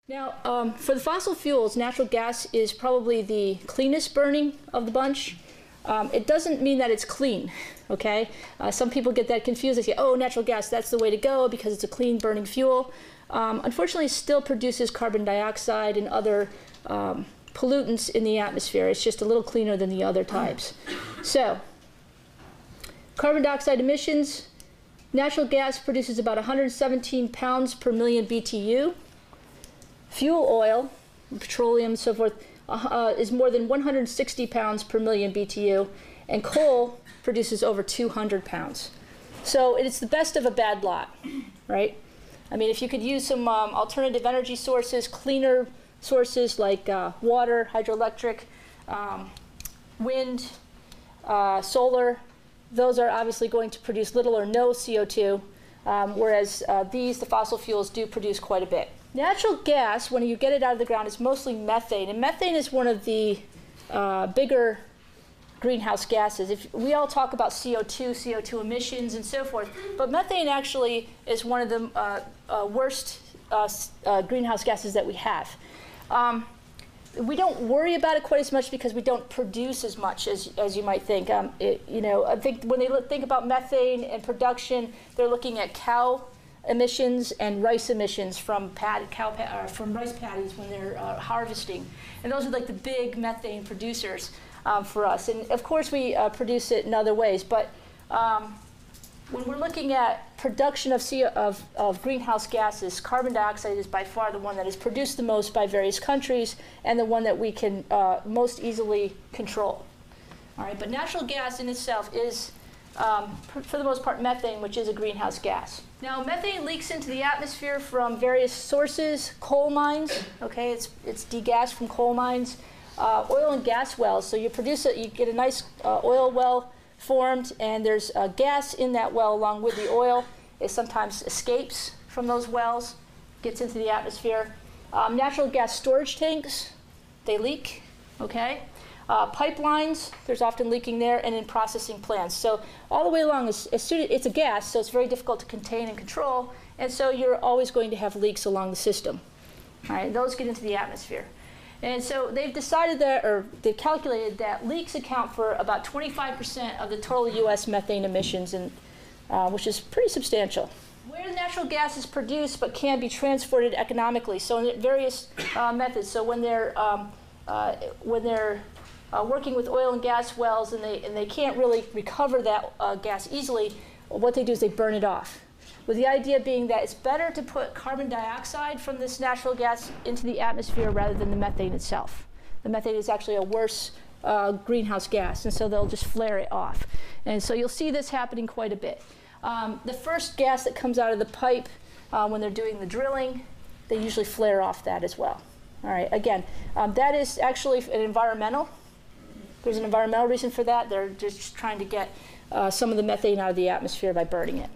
Now, for the fossil fuels, natural gas is probably the cleanest burning of the bunch. It doesn't mean that it's clean, okay? Some people get that confused. They say, oh, natural gas, that's the way to go because it's a clean burning fuel. Unfortunately, it still produces carbon dioxide and other pollutants in the atmosphere. It's just a little cleaner than the other types. So, carbon dioxide emissions, natural gas produces about 117 pounds per million BTU. Fuel oil, petroleum, so forth, is more than 160 pounds per million BTU, and coal produces over 200 pounds. So it's the best of a bad lot, right? I mean, if you could use some alternative energy sources, cleaner sources like water, hydroelectric, wind, solar, those are obviously going to produce little or no CO2, whereas the fossil fuels, do produce quite a bit. Natural gas, when you get it out of the ground, is mostly methane, and methane is one of the bigger greenhouse gases. If we all talk about CO2 emissions and so forth, but methane actually is one of the worst greenhouse gases that we have. We don't worry about it quite as much because we don't produce as much as you might think. I think when they think about methane and production, they're looking at cow emissions and rice emissions from from rice paddies when they're harvesting, and those are like the big methane producers for us. And of course, we produce it in other ways. But when we're looking at production of greenhouse gases, carbon dioxide is by far the one that is produced the most by various countries, and the one that we can most easily control. All right, but natural gas in itself is, for the most part, methane, which is a greenhouse gas. Now, methane leaks into the atmosphere from various sources, coal mines, okay, it's degassed from coal mines, oil and gas wells. So you produce it, you get a nice oil well formed, and there's gas in that well along with the oil. It sometimes escapes from those wells, gets into the atmosphere. Natural gas storage tanks, they leak, okay? Pipelines, there's often leaking there, and in processing plants. So all the way along, it's a gas, so it's very difficult to contain and control, and so you're always going to have leaks along the system. All right, those get into the atmosphere. And so they've decided that, or they've calculated that leaks account for about 25% of the total U.S. methane emissions, which is pretty substantial. Where the natural gas is produced but can be transported economically, so in various methods. So when they're working with oil and gas wells and they can't really recover that gas easily, what they do is they burn it off. With the idea being that it's better to put carbon dioxide from this natural gas into the atmosphere rather than the methane itself. The methane is actually a worse greenhouse gas, and so they'll just flare it off. And so you'll see this happening quite a bit. The first gas that comes out of the pipe when they're doing the drilling, they usually flare off that as well. All right, again, that is actually an environmental. There's an environmental reason for that. They're just trying to get some of the methane out of the atmosphere by burning it.